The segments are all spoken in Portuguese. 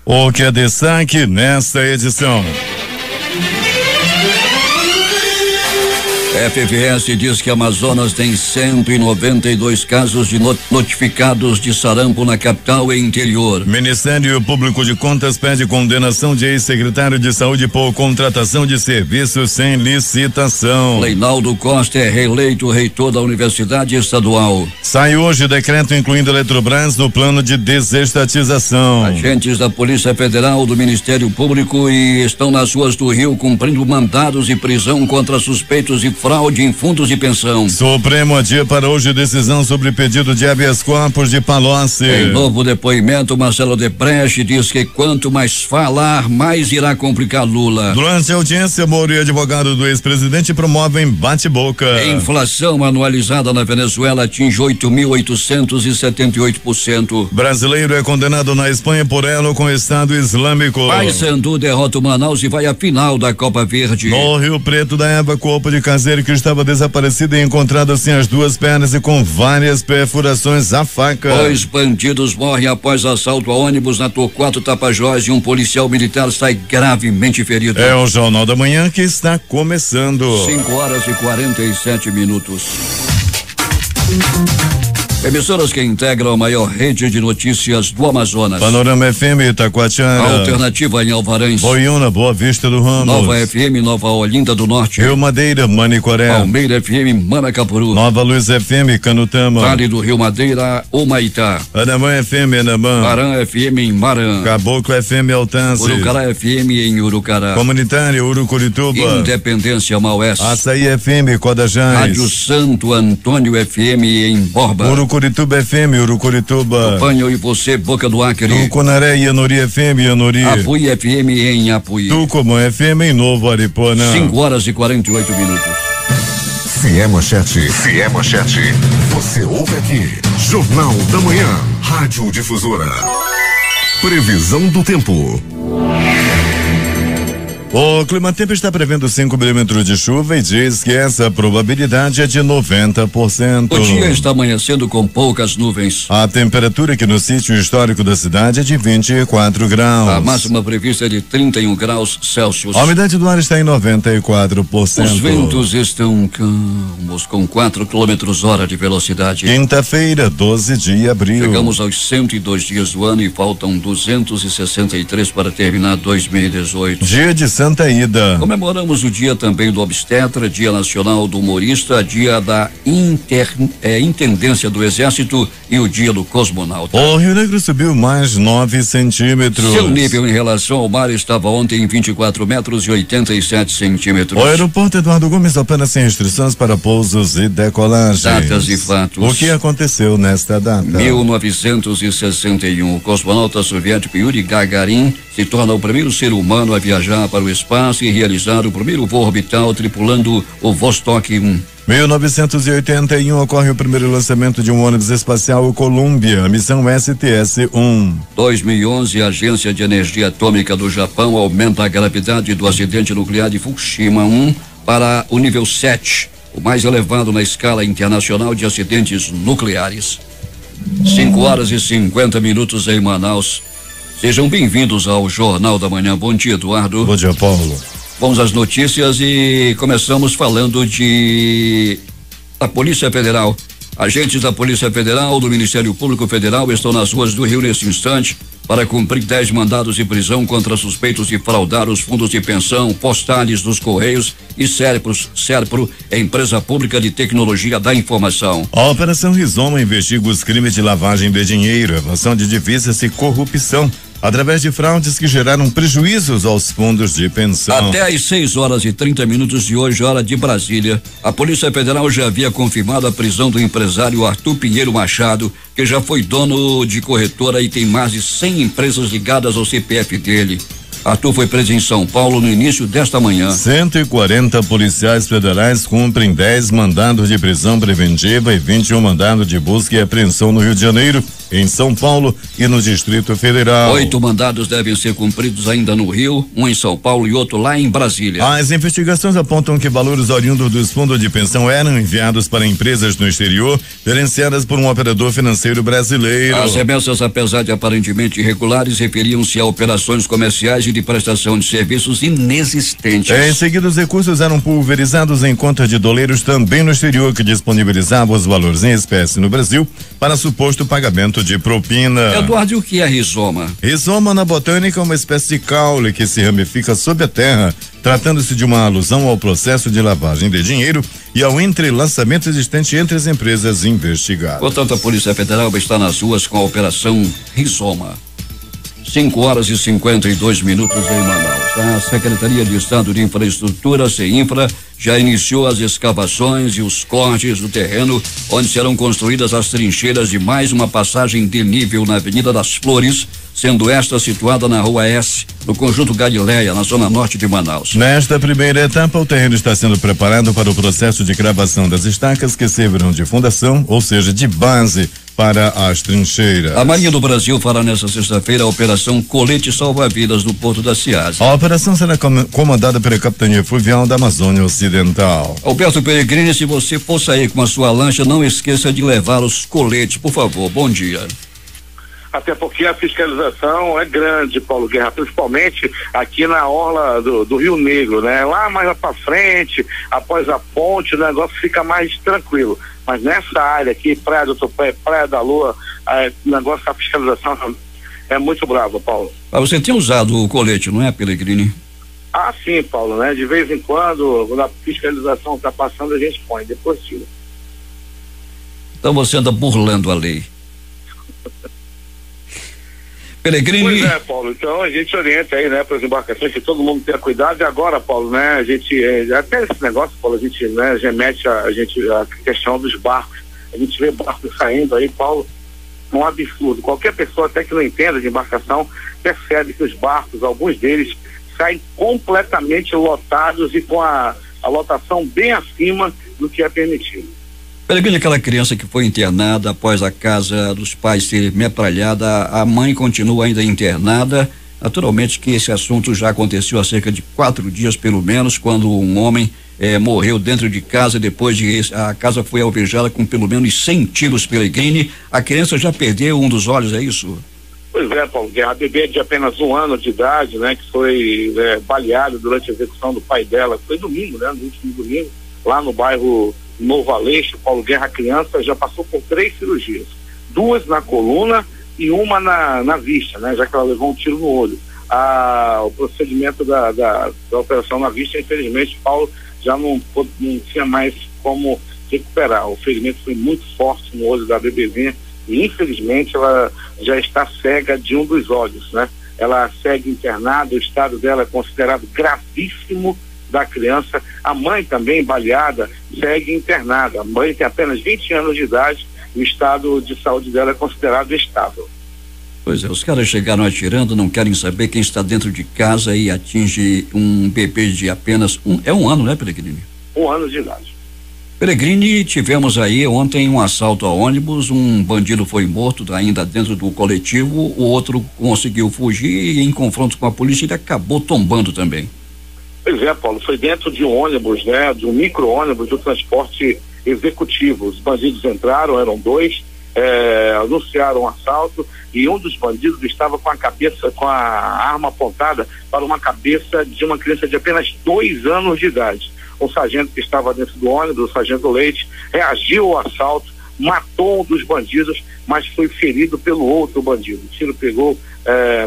O que é destaque nesta edição? FVS diz que Amazonas tem 192 casos de notificados de sarampo na capital e interior. Ministério Público de Contas pede condenação de ex-secretário de Saúde por contratação de serviços sem licitação. Reinaldo Costa é reeleito reitor da Universidade Estadual. Sai hoje decreto incluindo Eletrobras no plano de desestatização. Agentes da Polícia Federal, do Ministério Público estão nas ruas do Rio cumprindo mandados de prisão contra suspeitos de fraude em fundos de pensão. Supremo adia para hoje decisão sobre pedido de habeas corpus de Palocci. Em novo depoimento, Marcelo Debrecht diz que quanto mais falar, mais irá complicar Lula. Durante a audiência, Moro e advogado do ex-presidente promovem bate-boca. A inflação anualizada na Venezuela atinge 8.878%. Brasileiro é condenado na Espanha por elo com o Estado Islâmico. Paysandu derrota o Manaus e vai à final da Copa Verde. No Rio Preto da Eva, corpo de caseiro que estava desaparecido e encontrado sem as duas pernas e com várias perfurações à faca. 2 bandidos morrem após assalto a ônibus na Torquato Tapajós e um policial militar sai gravemente ferido. É o Jornal da Manhã que está começando. 5:47. Emissoras que integram a maior rede de notícias do Amazonas. Panorama FM Itacoatiara. Alternativa em Alvarães. Boiúna, Boa Vista do Ramos. Nova FM Nova Olinda do Norte. Rio Madeira, Manicoré. Palmeira FM Manacapuru. Nova Luz FM Canutama. Vale do Rio Madeira, Humaitá. Anamã FM Anamã. Maran FM em Maran. Caboclo FM Altances. Urucará FM em Urucará. Comunitário Urucurituba. Independência Maués. Açaí FM Codajás. Rádio Santo Antônio FM em Borba. Urucurituba FM Urucurituba. Acompanho e você, Boca do Acre. Tucunaré Ianori FM Ianori. Apuí FM em Apuí. Tucumã FM em Novo Aripuanã. 5:48. Fié Manchete. Você ouve aqui. Jornal da Manhã. Rádio Difusora. Previsão do tempo. O Climatempo está prevendo 5 milímetros de chuva e diz que essa probabilidade é de 90%. O dia está amanhecendo com poucas nuvens. A temperatura aqui no sítio histórico da cidade é de 24 graus. A máxima prevista é de 31 graus Celsius. A umidade do ar está em 94%. Os ventos estão calmos, com 4 km/h de velocidade. Quinta-feira, 12 de abril. Chegamos aos 102 dias do ano e faltam 263 para terminar 2018. Dia de Santa Ida. Comemoramos o dia também do obstetra, Dia Nacional do Humorista, Dia da Intendência do Exército e o Dia do Cosmonauta. O Rio Negro subiu mais 9 centímetros. Seu nível em relação ao mar estava ontem em 24 metros e 87 centímetros. O aeroporto Eduardo Gomes opera sem restrições para pousos e decolagens. Datas e fatos. O que aconteceu nesta data? 1961, o cosmonauta soviético Yuri Gagarin se torna o primeiro ser humano a viajar para o espaço e realizar o primeiro voo orbital tripulando o Vostok 1. 1981 ocorre o primeiro lançamento de um ônibus espacial, o Columbia, a missão STS-1. 2011, a Agência de Energia Atômica do Japão aumenta a gravidade do acidente nuclear de Fukushima 1 para o nível 7, o mais elevado na escala internacional de acidentes nucleares. 5:50 em Manaus. Sejam bem-vindos ao Jornal da Manhã. Bom dia, Eduardo. Bom dia, Paulo. Vamos às notícias e começamos falando da Polícia Federal. Agentes da Polícia Federal, do Ministério Público Federal estão nas ruas do Rio nesse instante para cumprir 10 mandados de prisão contra suspeitos de fraudar os fundos de pensão, postales dos Correios e Serpro, empresa pública de tecnologia da informação. A Operação Rizoma investiga os crimes de lavagem de dinheiro, evasão de divisas e corrupção, através de fraudes que geraram prejuízos aos fundos de pensão. Até às 6:30 de hoje, hora de Brasília, a Polícia Federal já havia confirmado a prisão do empresário Arthur Pinheiro Machado, que já foi dono de corretora e tem mais de 100 empresas ligadas ao CPF dele. Arthur foi preso em São Paulo no início desta manhã. 140 policiais federais cumprem 10 mandados de prisão preventiva e 21 mandados de busca e apreensão no Rio de Janeiro, em São Paulo e no Distrito Federal. 8 mandados devem ser cumpridos ainda no Rio, um em São Paulo e outro lá em Brasília. As investigações apontam que valores oriundos dos fundos de pensão eram enviados para empresas no exterior, gerenciadas por um operador financeiro brasileiro. As remessas, apesar de aparentemente irregulares, referiam-se a operações comerciais e de prestação de serviços inexistentes. Em seguida, os recursos eram pulverizados em contas de doleiros também no exterior, que disponibilizavam os valores em espécie no Brasil para suposto pagamento de propina. Eduardo, e o que é rizoma? Rizoma na botânica é uma espécie de caule que se ramifica sob a terra, tratando-se de uma alusão ao processo de lavagem de dinheiro e ao entrelaçamento existente entre as empresas investigadas. Portanto, a Polícia Federal está nas ruas com a Operação Rizoma. 5h52 em Manaus. A Secretaria de Estado de Infraestrutura, CEINFRA, já iniciou as escavações e os cortes do terreno onde serão construídas as trincheiras de mais uma passagem de nível na Avenida das Flores, sendo esta situada na Rua S, no Conjunto Galileia, na zona norte de Manaus. Nesta primeira etapa, o terreno está sendo preparado para o processo de cravação das estacas que servirão de fundação, ou seja, de base para as trincheiras. A Marinha do Brasil fará nesta sexta-feira a Operação Colete Salva-Vidas no Porto da Ceasa. A operação será comandada pela Capitania Fluvial da Amazônia Ocidental. Alberto Peregrini, se você for sair com a sua lancha, não esqueça de levar os coletes, por favor. Bom dia. Até porque a fiscalização é grande, Paulo Guerra, principalmente aqui na orla do Rio Negro, né? Lá mais para frente, após a ponte, o negócio fica mais tranquilo. Mas nessa área aqui, Praia do Tupé, Praia da Lua, o negócio da fiscalização é muito bravo, Paulo. Mas você tem usado o colete, não é, Peregrini? Ah, sim, Paulo, né? De vez em quando a fiscalização está passando, a gente põe, depois tira. Então você anda burlando a lei. Peregrini. Pois é, Paulo, então a gente orienta aí, né, para as embarcações, que todo mundo tenha cuidado. E agora, Paulo, né, a gente, até esse negócio, Paulo, a gente, né, remete a questão dos barcos. A gente vê barcos saindo aí, Paulo, um absurdo. Qualquer pessoa até que não entenda de embarcação percebe que os barcos, alguns deles, saem completamente lotados e com a lotação bem acima do que é permitido. Peregrini, aquela criança que foi internada após a casa dos pais ser metralhada, a mãe continua ainda internada. Naturalmente que esse assunto já aconteceu há cerca de 4 dias, pelo menos, quando um homem morreu dentro de casa, depois de a casa foi alvejada com pelo menos 100 tiros. Peregrini, a criança já perdeu um dos olhos, é isso? Pois é, Paulo, a bebê de apenas 1 ano de idade, né, que foi baleado durante a execução do pai dela, foi domingo, né, no último domingo, lá no bairro Novo Aleixo. Paulo Guerra, a criança já passou por 3 cirurgias, 2 na coluna e uma na vista, né, já que ela levou um tiro no olho. O procedimento da operação na vista, infelizmente, Paulo, já não tinha mais como recuperar. O ferimento foi muito forte no olho da bebezinha e infelizmente ela já está cega de um dos olhos, né? Ela segue internada, o estado dela é considerado gravíssimo da criança. A mãe também baleada segue internada. A mãe tem apenas 20 anos de idade e o estado de saúde dela é considerado estável. Pois é, os caras chegaram atirando, não querem saber quem está dentro de casa e atinge um bebê de apenas 1 ano, né, Peregrini? 1 ano de idade. Peregrini, tivemos aí ontem um assalto a ônibus, um bandido foi morto ainda dentro do coletivo, o outro conseguiu fugir e em confronto com a polícia ele acabou tombando também. Pois é, Paulo, foi dentro de um ônibus, né, de um micro-ônibus do transporte executivo. Os bandidos entraram, eram 2, anunciaram um assalto e um dos bandidos estava com a arma apontada para uma cabeça de uma criança de apenas 2 anos de idade. O sargento que estava dentro do ônibus, o sargento Leite, reagiu ao assalto, matou um dos bandidos, mas foi ferido pelo outro bandido. O tiro pegou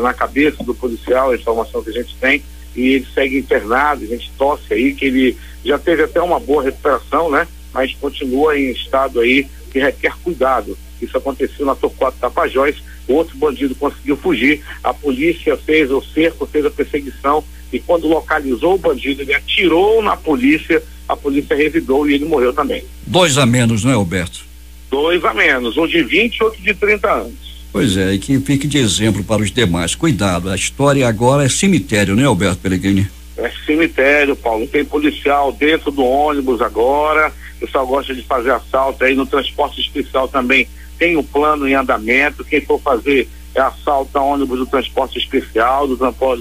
na cabeça do policial, a informação que a gente tem, e ele segue internado. A gente torce aí que ele já teve até uma boa recuperação, né? Mas continua em estado aí que requer cuidado. Isso aconteceu na Torquato Tapajós. O outro bandido conseguiu fugir, a polícia fez o cerco, fez a perseguição e quando localizou o bandido, ele atirou na polícia, a polícia revidou e ele morreu também. 2 a menos, não é, Alberto? 2 a menos, um de 20 e outro de 30 anos. Pois é, e que fique de exemplo para os demais. Cuidado, a história agora é cemitério, né, Alberto Pellegrini? É cemitério, Paulo. Tem policial dentro do ônibus agora. O pessoal gosta de fazer assalto aí no transporte especial também. Tem um plano em andamento. Quem for fazer assalto a ônibus do transporte especial, do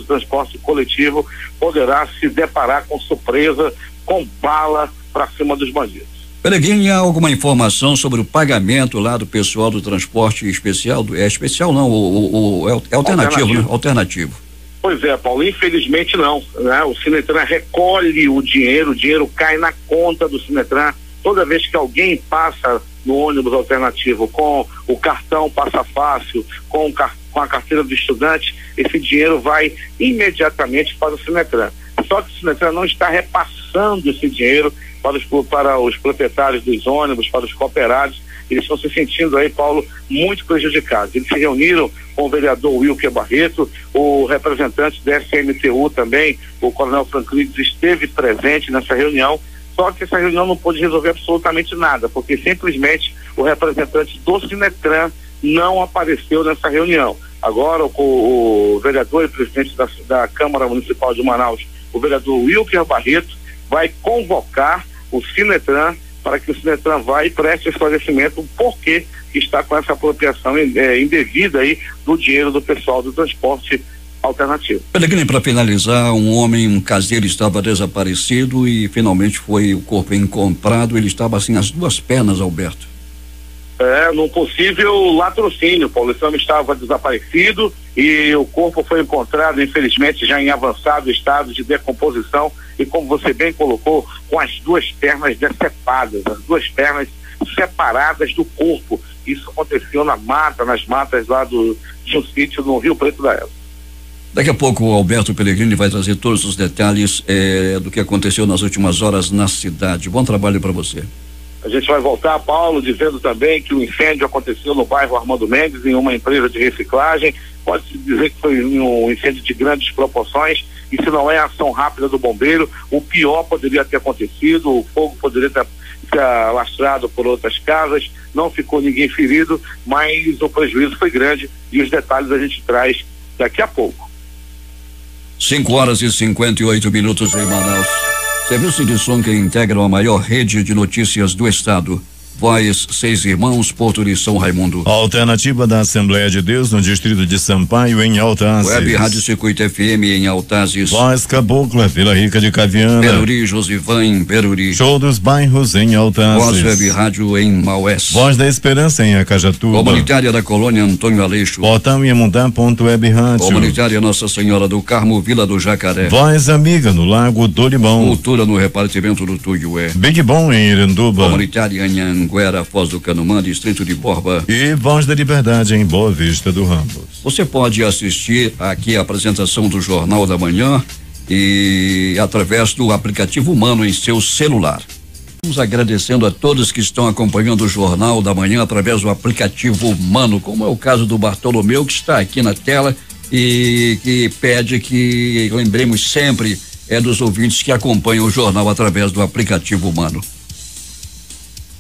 transporte coletivo, poderá se deparar com surpresa, com bala para cima dos bandidos. Pellegrini, há alguma informação sobre o pagamento lá do pessoal do transporte especial? É especial não, é alternativo, né? Alternativo. Pois é, Paulo, infelizmente não, né? O Sinetran recolhe o dinheiro cai na conta do Sinetran. Toda vez que alguém passa no ônibus alternativo com o cartão Passa Fácil, com a carteira do estudante, esse dinheiro vai imediatamente para o Sinetran. Só que o Sinetran não está repassando esse dinheiro para os proprietários dos ônibus, para os cooperados. Eles estão se sentindo aí, Paulo, muito prejudicados. Eles se reuniram com o vereador Wilker Barreto, o representante da SMTU também, o coronel Franclides, esteve presente nessa reunião, só que essa reunião não pôde resolver absolutamente nada, porque simplesmente o representante do Sinetran não apareceu nessa reunião. Agora o vereador e presidente da Câmara Municipal de Manaus, o vereador Wilker Barreto, vai convocar o Sinetran para que o Sinetran vá e preste esclarecimento o porquê que está com essa apropriação indevida aí do dinheiro do pessoal do transporte alternativo. Pellegrini, para finalizar, um caseiro estava desaparecido e finalmente foi o corpo encontrado. Ele estava assim, as duas pernas, Alberto. Num possível latrocínio, Paulo. Esse homem estava desaparecido e o corpo foi encontrado, infelizmente, já em avançado estado de decomposição e, como você bem colocou, com as duas pernas decepadas, as duas pernas separadas do corpo. Isso aconteceu nas matas lá de um sítio no Rio Preto da Ela. Daqui a pouco o Alberto Pellegrini vai trazer todos os detalhes do que aconteceu nas últimas horas na cidade. Bom trabalho para você. A gente vai voltar, Paulo, dizendo também que o incêndio aconteceu no bairro Armando Mendes, em uma empresa de reciclagem. Pode-se dizer que foi um incêndio de grandes proporções, e se não é a ação rápida do bombeiro, o pior poderia ter acontecido, o fogo poderia ter alastrado por outras casas, não ficou ninguém ferido, mas o prejuízo foi grande e os detalhes a gente traz daqui a pouco. 5:58 em Manaus. Serviço de som que integra a maior rede de notícias do estado. Voz 6 Irmãos, Porto de São Raimundo. Alternativa da Assembleia de Deus no distrito de Sampaio, em Altazes. Web Rádio Circuito FM em Altazes. Voz Cabocla, Vila Rica de Caviana. Peruri, Josivan em Peruri. Show dos Bairros em Altazes. Voz Web Rádio em Maués. Voz da Esperança em Acajatuba. Comunitária da Colônia Antônio Aleixo. Portal Iemundá.web Rádio. Comunitária Nossa Senhora do Carmo, Vila do Jacaré. Voz Amiga no Lago do Limão. Cultura no repartimento do Tuiué. Big Bom em Iranduba. Comunitária em Anguera, Foz do Canumã, distrito de Borba. E Voz da Liberdade em Boa Vista do Ramos. Você pode assistir aqui a apresentação do Jornal da Manhã e através do aplicativo Humano em seu celular. Estamos agradecendo a todos que estão acompanhando o Jornal da Manhã através do aplicativo Humano, como é o caso do Bartolomeu, que está aqui na tela e que pede que lembremos sempre dos ouvintes que acompanham o jornal através do aplicativo Humano.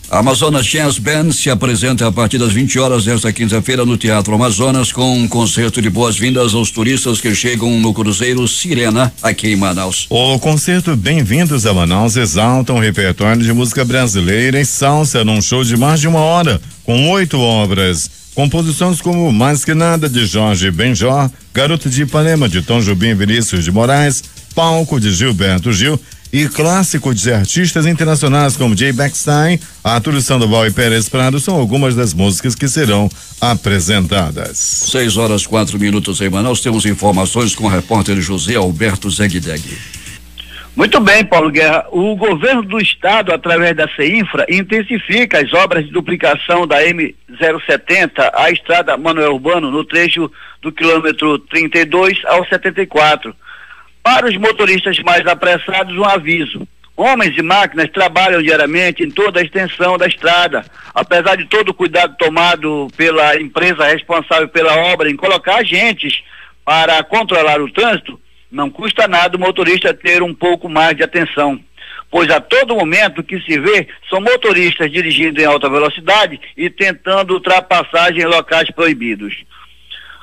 A Amazonas Jazz Band se apresenta a partir das 20 horas desta quinta-feira no Teatro Amazonas com um concerto de boas-vindas aos turistas que chegam no Cruzeiro Sirena aqui em Manaus. O concerto Bem-vindos a Manaus exalta um repertório de música brasileira e salsa num show de mais de 1 hora, com 8 obras. Composições como Mais Que Nada, de Jorge Benjor, Garoto de Ipanema, de Tom Jobim e Vinícius de Moraes, Palco, de Gilberto Gil, e clássico de artistas internacionais como Jay Beckstein, Arthur Sandoval e Pérez Prado são algumas das músicas que serão apresentadas. 6:04 em Manaus. Temos informações com o repórter José Alberto Zegdeg. Muito bem, Paulo Guerra. O governo do estado, através da CEINFRA, intensifica as obras de duplicação da M070, a estrada Manuel Urbano, no trecho do quilômetro 32 ao 74. Para os motoristas mais apressados, um aviso. Homens e máquinas trabalham diariamente em toda a extensão da estrada. Apesar de todo o cuidado tomado pela empresa responsável pela obra em colocar agentes para controlar o trânsito, não custa nada o motorista ter um pouco mais de atenção. pois a todo momento o que se vê são motoristas dirigindo em alta velocidade e tentando ultrapassagem em locais proibidos.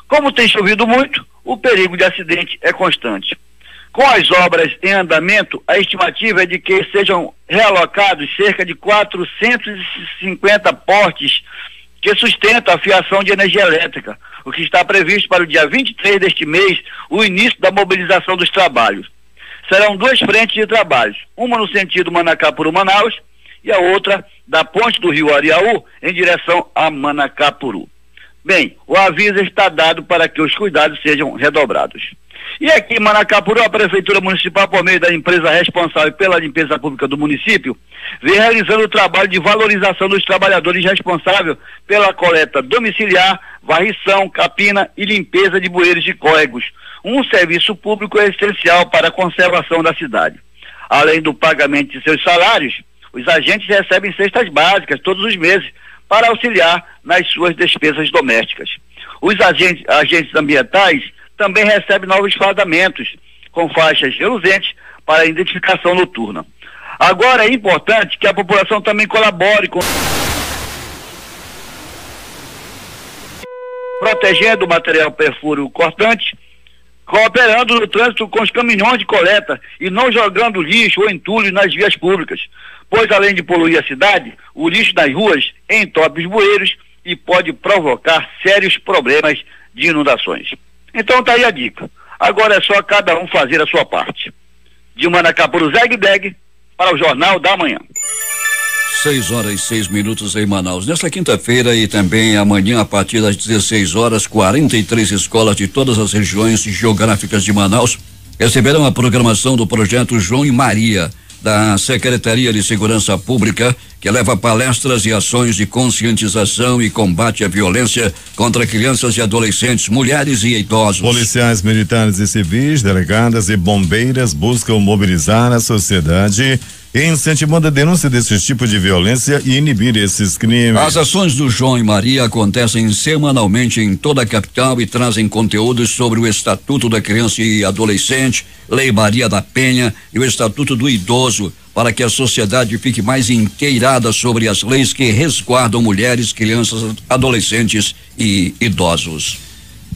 Como tem chovido muito, o perigo de acidente é constante. Com as obras em andamento, a estimativa é de que sejam realocados cerca de 450 postes que sustentam a fiação de energia elétrica, o que está previsto para o dia 23 deste mês, o início da mobilização dos trabalhos. Serão 2 frentes de trabalhos, uma no sentido Manacapuru-Manaus e a outra da ponte do Rio Ariaú em direção a Manacapuru. Bem, o aviso está dado para que os cuidados sejam redobrados. E aqui em Manacapuru, a Prefeitura Municipal, por meio da empresa responsável pela limpeza pública do município, vem realizando o trabalho de valorização dos trabalhadores responsáveis pela coleta domiciliar, varrição, capina e limpeza de bueiros e córregos, um serviço público essencial para a conservação da cidade. Além do pagamento de seus salários, os agentes recebem cestas básicas todos os meses para auxiliar nas suas despesas domésticas. Os agentes ambientais também recebem novos fardamentos com faixas reluzentes para a identificação noturna. Agora é importante que a população também colabore com protegendo o material perfúreo cortante, cooperando no trânsito com os caminhões de coleta e não jogando lixo ou entulho nas vias públicas, pois além de poluir a cidade, o lixo nas ruas entope os bueiros e pode provocar sérios problemas de inundações. Então tá aí a dica. Agora é só cada um fazer a sua parte. De Manacapuru, Zeg-Deg, para o Jornal da Manhã. 6h06 em Manaus. Nesta quinta-feira e também amanhã, a partir das 16 horas, 43 escolas de todas as regiões geográficas de Manaus receberão a programação do projeto João e Maria, da Secretaria de Segurança Pública, que leva palestras e ações de conscientização e combate à violência contra crianças e adolescentes, mulheres e idosos. Policiais militares e civis, delegadas e bombeiras buscam mobilizar a sociedade, incentivando a denúncia desses tipos de violência e inibir esses crimes. As ações do João e Maria acontecem semanalmente em toda a capital e trazem conteúdos sobre o Estatuto da Criança e Adolescente, Lei Maria da Penha e o Estatuto do Idoso, para que a sociedade fique mais inteirada sobre as leis que resguardam mulheres, crianças, adolescentes e idosos.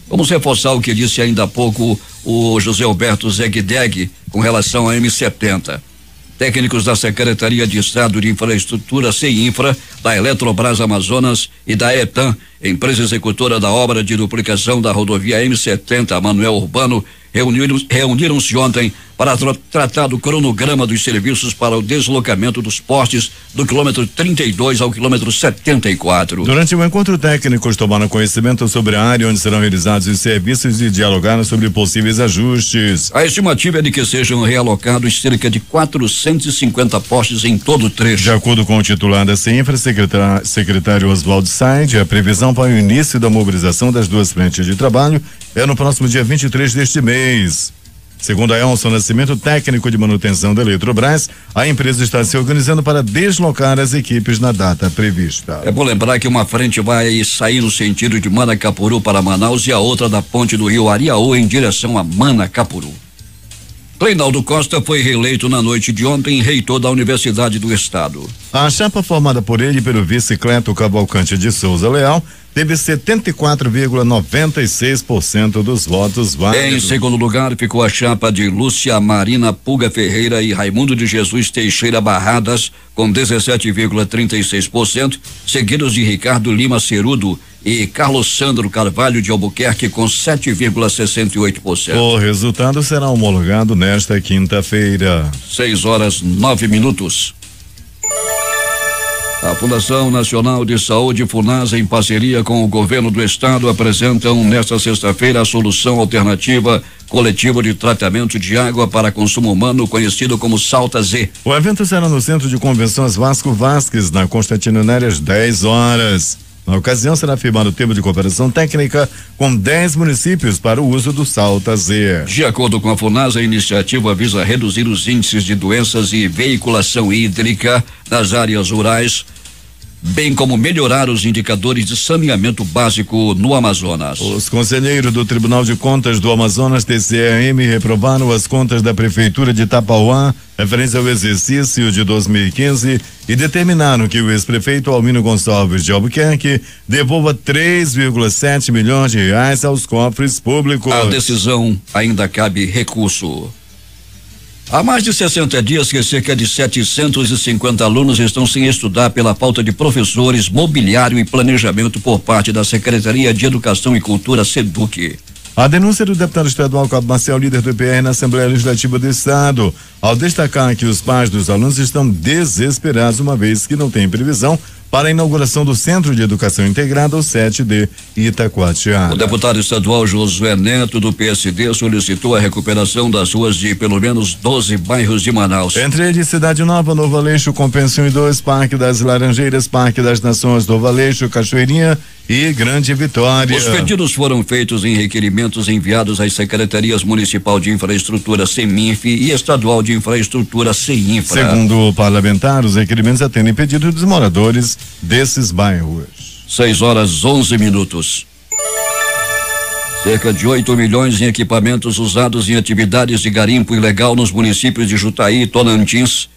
Vamos reforçar o que disse ainda há pouco o José Alberto Zeg-Deg com relação à M70. Técnicos da Secretaria de Estado de Infraestrutura, CEINFRA, da Eletrobras Amazonas e da ETAM, empresa executora da obra de duplicação da rodovia M70 Manuel Urbano, reuniram-se ontem para tratar do cronograma dos serviços para o deslocamento dos postes do quilômetro 32 ao quilômetro 74. Durante o encontro, técnicos tomaram conhecimento sobre a área onde serão realizados os serviços e dialogaram sobre possíveis ajustes. A estimativa é de que sejam realocados cerca de 450 postes em todo o trecho. De acordo com o titular da CEINFRA, secretário Oswaldo Said, a previsão para o início da mobilização das 2 frentes de trabalho é no próximo dia 23 deste mês. Segundo a Elson Nascimento, técnico de manutenção da Eletrobras, a empresa está se organizando para deslocar as equipes na data prevista. É bom lembrar que uma frente vai sair no sentido de Manacapuru para Manaus e a outra da ponte do Rio Ariaú em direção a Manacapuru. Reinaldo Costa foi reeleito na noite de ontem reitor da Universidade do Estado. A chapa formada por ele e pelo vice Cleto Cavalcante de Souza Leal teve 74,96% dos votos válidos. Em segundo lugar ficou a chapa de Lúcia Marina Puga Ferreira e Raimundo de Jesus Teixeira Barradas com 17,36%, seguidos de Ricardo Lima Cerudo e Carlos Sandro Carvalho de Albuquerque com 7,68%. O resultado será homologado nesta quinta-feira. 6h09. A Fundação Nacional de Saúde, FUNASA, em parceria com o governo do estado, apresentam nesta sexta-feira a solução alternativa coletiva de tratamento de água para consumo humano, conhecido como Salta Z. O evento será no Centro de Convenções Vasco Vasques, na Constantino Nery, às 10 horas. Na ocasião, será firmado o termo de cooperação técnica com 10 municípios para o uso do Salta Z. De acordo com a FUNASA, a iniciativa visa reduzir os índices de doenças e veiculação hídrica nas áreas rurais bem como melhorar os indicadores de saneamento básico no Amazonas. Os conselheiros do Tribunal de Contas do Amazonas, TCAM, reprovaram as contas da Prefeitura de Tapauá referentes ao exercício de 2015 e determinaram que o ex-prefeito Almino Gonçalves de Albuquerque devolva 3,7 milhões de reais aos cofres públicos. A decisão ainda cabe recurso. Há mais de 60 dias que cerca de 750 alunos estão sem estudar pela falta de professores, mobiliário e planejamento por parte da Secretaria de Educação e Cultura, SEDUC. A denúncia do deputado estadual Cabo Marcel, líder do IPR na Assembleia Legislativa do Estado, ao destacar que os pais dos alunos estão desesperados, uma vez que não tem previsão para a inauguração do Centro de Educação Integrada, o 7D Itacoatiara. O deputado estadual Josué Neto, do PSD, solicitou a recuperação das ruas de pelo menos 12 bairros de Manaus. Entre eles, Cidade Nova, Novo Aleixo, Compensação 2, Parque das Laranjeiras, Parque das Nações, Novo Aleixo, Cachoeirinha e Grande Vitória. Os pedidos foram feitos em requerimentos enviados às Secretarias Municipal de Infraestrutura, CEMINF, e Estadual de Infraestrutura, CEINFRA. Segundo o parlamentar, os requerimentos atendem pedidos dos moradores desses bairros. 6h11. Cerca de 8 milhões em equipamentos usados em atividades de garimpo ilegal nos municípios de Jutaí e Tonantins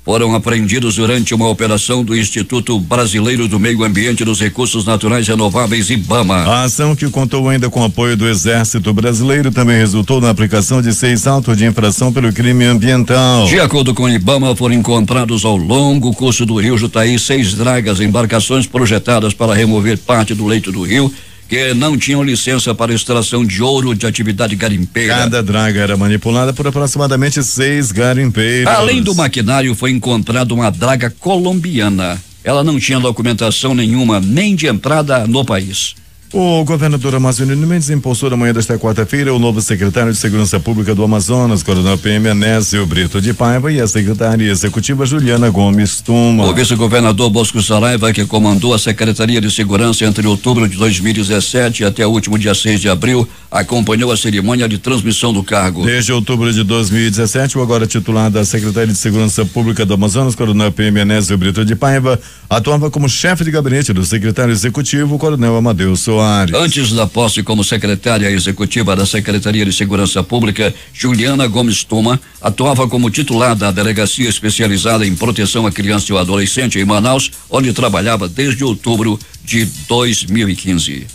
foram apreendidos durante uma operação do Instituto Brasileiro do Meio Ambiente e dos Recursos Naturais Renováveis, IBAMA. A ação, que contou ainda com o apoio do Exército Brasileiro, também resultou na aplicação de 6 autos de infração pelo crime ambiental. De acordo com o IBAMA, foram encontrados ao longo curso do rio Jutaí 6 dragas, embarcações projetadas para remover parte do leito do rio, que não tinham licença para extração de ouro de atividade garimpeira. Cada draga era manipulada por aproximadamente 6 garimpeiros. Além do maquinário, foi encontrada uma draga colombiana. Ela não tinha documentação nenhuma, nem de entrada no país. O governador Amazonino Mendes impulsou na manhã desta quarta-feira o novo secretário de Segurança Pública do Amazonas, Coronel PM Anésio Brito de Paiva, e a secretária executiva Juliana Gomes Tuma. O vice-governador Bosco Saraiva, que comandou a Secretaria de Segurança entre outubro de 2017 até o último dia 6 de abril, acompanhou a cerimônia de transmissão do cargo. Desde outubro de 2017, o agora titular da Secretaria de Segurança Pública do Amazonas, Coronel PM Anésio Brito de Paiva, atuava como chefe de gabinete do secretário executivo, Coronel Amadeu Soares. Antes da posse como secretária executiva da Secretaria de Segurança Pública, Juliana Gomes Tuma atuava como titular da Delegacia Especializada em Proteção à Criança e ao Adolescente em Manaus, onde trabalhava desde outubro de 2015.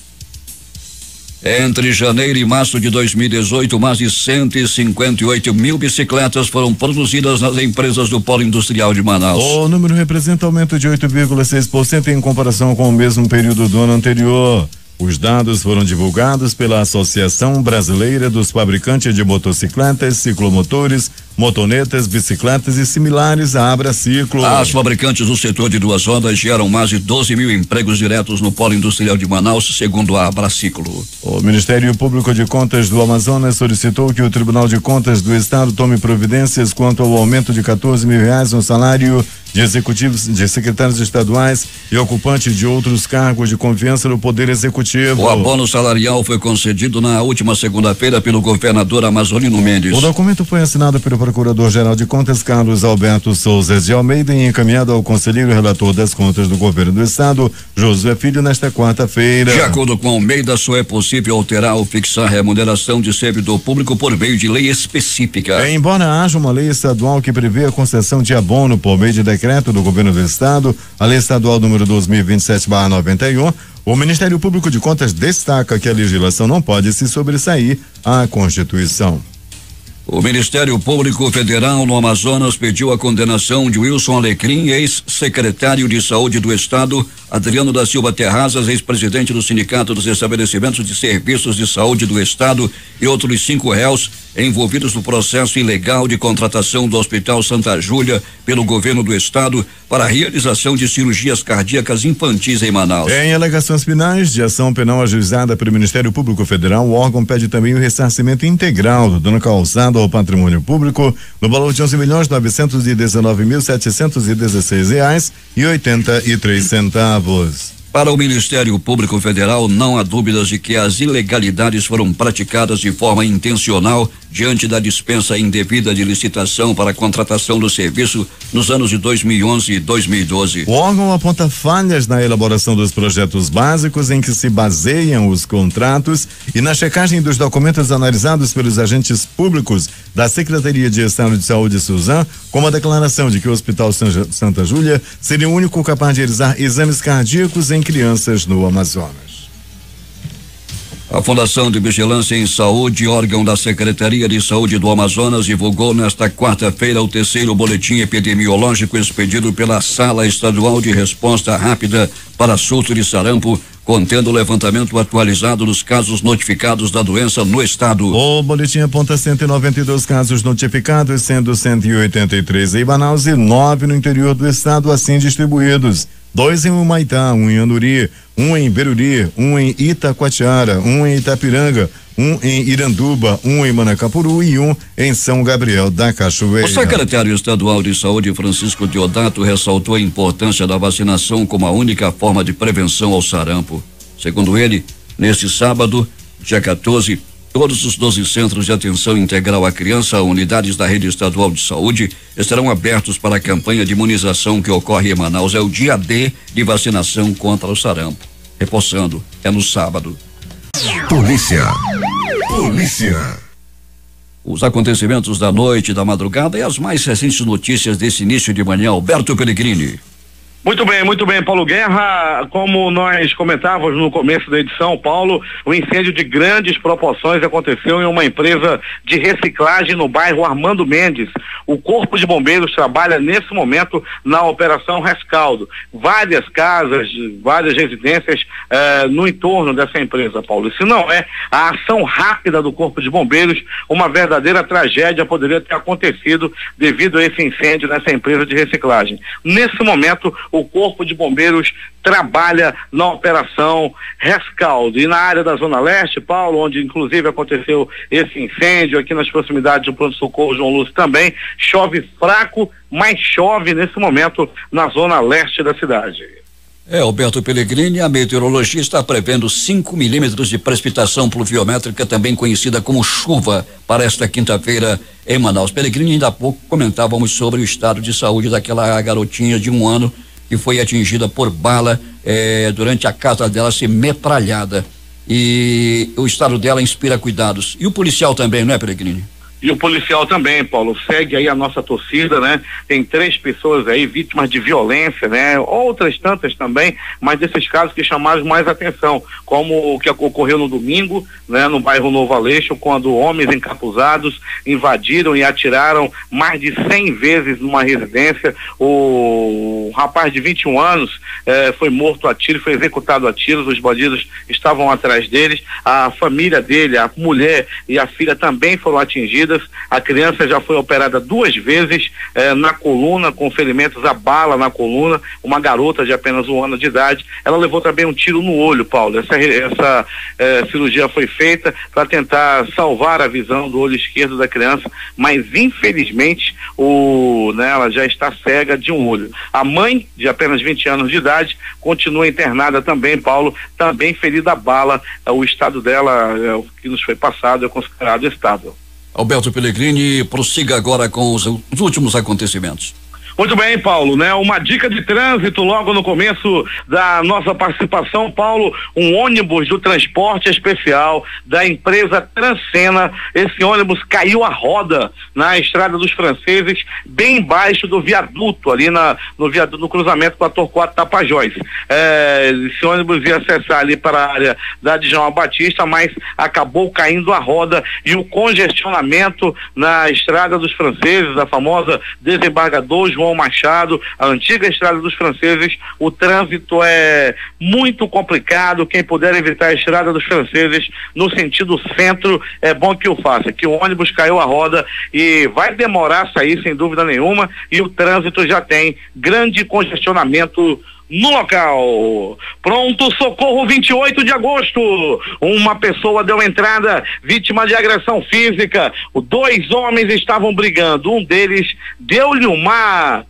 Entre janeiro e março de 2018, mais de 158 mil bicicletas foram produzidas nas empresas do Polo Industrial de Manaus. O número representa aumento de 8,6% em comparação com o mesmo período do ano anterior. Os dados foram divulgados pela Associação Brasileira dos Fabricantes de Motocicletas, Ciclomotores, Motonetas, Bicicletas e similares à Abraciclo. As fabricantes do setor de 2 rodas geram mais de 12 mil empregos diretos no Polo Industrial de Manaus, segundo a Abraciclo. O Ministério Público de Contas do Amazonas solicitou que o Tribunal de Contas do Estado tome providências quanto ao aumento de 14 mil reais no salário de executivos, de secretários estaduais e ocupantes de outros cargos de confiança no Poder Executivo. O abono salarial foi concedido na última segunda-feira pelo governador Amazonino Mendes. O documento foi assinado pelo Procurador-Geral de Contas, Carlos Alberto Souza de Almeida, e encaminhado ao conselheiro relator das contas do Governo do Estado, Josué Filho, nesta quarta-feira. De acordo com Almeida, só é possível alterar ou fixar a remuneração de servidor público por meio de lei específica. Embora haja uma lei estadual que prevê a concessão de abono por meio de decreto do Governo do Estado, a Lei Estadual número 2027/91, o Ministério Público de Contas destaca que a legislação não pode se sobressair à Constituição. O Ministério Público Federal no Amazonas pediu a condenação de Wilson Alecrim, ex-secretário de Saúde do Estado, Adriano da Silva Terrazas, ex-presidente do Sindicato dos Estabelecimentos de Serviços de Saúde do Estado, e outros 5 réus envolvidos no processo ilegal de contratação do Hospital Santa Júlia pelo Governo do Estado para a realização de cirurgias cardíacas infantis em Manaus. Em alegações finais de ação penal ajuizada pelo Ministério Público Federal, o órgão pede também o ressarcimento integral do dano causado ao patrimônio público no valor de 11.919.716 R$1,83. Para o Ministério Público Federal, não há dúvidas de que as ilegalidades foram praticadas de forma intencional diante da dispensa indevida de licitação para a contratação do serviço nos anos de 2011 e 2012. O órgão aponta falhas na elaboração dos projetos básicos em que se baseiam os contratos e na checagem dos documentos analisados pelos agentes públicos da Secretaria de Estado de Saúde, Suzan, como a declaração de que o Hospital Santa Júlia seria o único capaz de realizar exames cardíacos em crianças no Amazonas. A Fundação de Vigilância em Saúde, órgão da Secretaria de Saúde do Amazonas, divulgou nesta quarta-feira o terceiro boletim epidemiológico expedido pela Sala Estadual de Resposta Rápida para Surto de Sarampo, contendo o levantamento atualizado dos casos notificados da doença no estado. O boletim aponta 192 casos notificados, sendo 183 em Manaus e 9 no interior do estado, assim distribuídos. 2 em Humaitá, 1 em Anuri, 1 em Beruri, 1 em Itacoatiara, 1 em Itapiranga, 1 em Iranduba, 1 em Manacapuru e 1 em São Gabriel da Cachoeira. O secretário estadual de Saúde, Francisco Deodato, ressaltou a importância da vacinação como a única forma de prevenção ao sarampo. Segundo ele, neste sábado, dia 14, todos os 12 centros de atenção integral à criança, unidades da rede estadual de saúde, estarão abertos para a campanha de imunização que ocorre em Manaus. É o dia D de vacinação contra o sarampo. Reforçando, é no sábado. Polícia. Os acontecimentos da noite, da madrugada e as mais recentes notícias desse início de manhã. Alberto Pellegrini. Muito bem, Paulo Guerra. Como nós comentávamos no começo da edição, Paulo, um incêndio de grandes proporções aconteceu em uma empresa de reciclagem no bairro Armando Mendes. O Corpo de Bombeiros trabalha nesse momento na Operação Rescaldo. Várias casas, várias residências no entorno dessa empresa, Paulo. E se não é a ação rápida do Corpo de Bombeiros, uma verdadeira tragédia poderia ter acontecido devido a esse incêndio nessa empresa de reciclagem. Nesse momento, o Corpo de Bombeiros trabalha na Operação Rescaldo. E na área da Zona Leste, Paulo, onde inclusive aconteceu esse incêndio, aqui nas proximidades do pronto-socorro João Lúcio também, chove fraco, mas chove nesse momento na Zona Leste da cidade. Alberto Pellegrini, a meteorologia está prevendo 5 milímetros de precipitação pluviométrica, também conhecida como chuva, para esta quinta-feira em Manaus. Pellegrini, ainda há pouco comentávamos sobre o estado de saúde daquela garotinha de 1 ano que foi atingida por bala durante a casa dela ser metralhada. E o estado dela inspira cuidados. E o policial também, não é, Pellegrini? E o policial também, Paulo, segue aí a nossa torcida, né? Tem 3 pessoas aí vítimas de violência, né? Outras tantas também, mas desses casos que chamaram mais atenção, como o que ocorreu no domingo, né? No bairro Novo Aleixo, quando homens encapuzados invadiram e atiraram mais de 100 vezes numa residência. O rapaz de 21 anos foi morto a tiro, foi executado a tiros, os bandidos estavam atrás deles, a família dele, a mulher e a filha também foram atingidas. A criança já foi operada 2 vezes na coluna, com ferimentos a bala na coluna, uma garota de apenas 1 ano de idade. Ela levou também um tiro no olho, Paulo. Essa cirurgia foi feita para tentar salvar a visão do olho esquerdo da criança, mas infelizmente ela já está cega de um olho. A mãe, de apenas 20 anos de idade, continua internada também, Paulo, também ferida a bala. O estado dela, o que nos foi passado, é considerado estável. Alberto Pellegrini, prossiga agora com os últimos acontecimentos. Muito bem, Paulo, né? Uma dica de trânsito logo no começo da nossa participação, Paulo, um ônibus do transporte especial da empresa Transcena, esse ônibus caiu a roda na Estrada dos Franceses, bem embaixo do viaduto, ali no cruzamento com a Torquato Tapajós. Esse ônibus ia acessar ali para a área da Djalma Batista, mas acabou caindo a roda e o congestionamento na Estrada dos Franceses, a famosa desembargador João Machado, a antiga Estrada dos Franceses, o trânsito é muito complicado. Quem puder evitar a Estrada dos Franceses no sentido centro, é bom que o faça, que o ônibus caiu a roda e vai demorar a sair sem dúvida nenhuma, e o trânsito já tem grande congestionamento no local. Pronto socorro, 28 de agosto. Uma pessoa deu entrada, vítima de agressão física. 2 homens estavam brigando. Um deles deu-lhe uma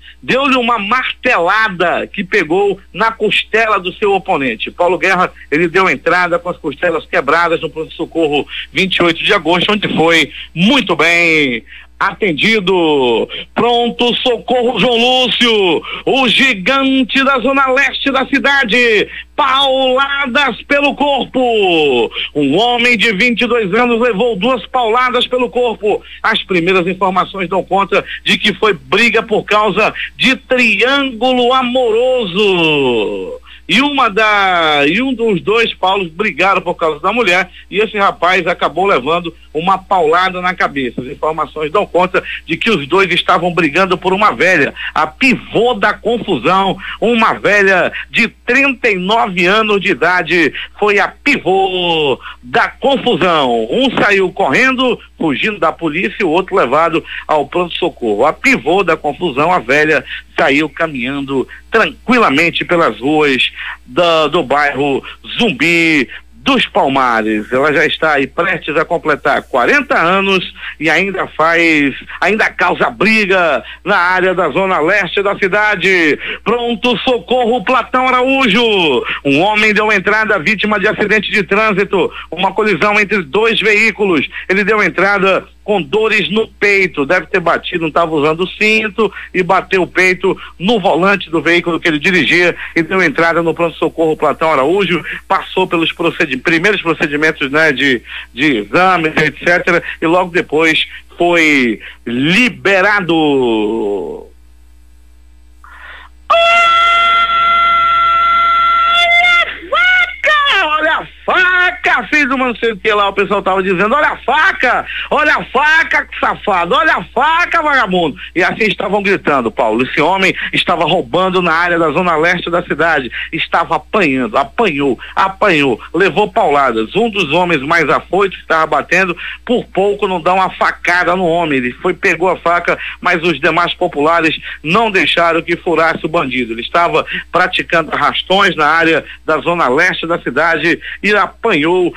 martelada que pegou na costela do seu oponente. Paulo Guerra, ele deu entrada com as costelas quebradas no pronto socorro 28 de agosto, onde foi muito bem atendido. Pronto socorro João Lúcio, o gigante da zona leste da cidade, pauladas pelo corpo. Um homem de 22 anos levou 2 pauladas pelo corpo. As primeiras informações dão conta de que foi briga por causa de triângulo amoroso. E um dos 2 Paulos brigaram por causa da mulher e esse rapaz acabou levando uma paulada na cabeça. As informações dão conta de que os 2 estavam brigando por uma velha, a pivô da confusão, uma velha de 39 anos de idade, foi a pivô da confusão. Um saiu correndo, fugindo da polícia, e o outro levado ao pronto-socorro. A pivô da confusão, a velha, saiu caminhando tranquilamente pelas ruas do bairro Zumbi dos Palmares. Ela já está aí prestes a completar 40 anos e ainda causa briga na área da zona leste da cidade. Pronto socorro Platão Araújo. Um homem deu entrada vítima de acidente de trânsito, uma colisão entre 2 veículos. Ele deu entrada com dores no peito, deve ter batido, não estava usando o cinto e bateu o peito no volante do veículo que ele dirigia e deu entrada no pronto-socorro Platão Araújo, passou pelos primeiros procedimentos, né, de exames, etc., e logo depois foi liberado. Olha a faca, filho, não sei o que lá, o pessoal tava dizendo, olha a faca, safado, olha a faca, vagabundo. E assim estavam gritando, Paulo. Esse homem estava roubando na área da zona leste da cidade, estava apanhou, levou pauladas. Um dos homens mais afoitos que estava batendo, por pouco não dá uma facada no homem. Ele pegou a faca, mas os demais populares não deixaram que furasse o bandido. Ele estava praticando arrastões na área da zona leste da cidade e apanhou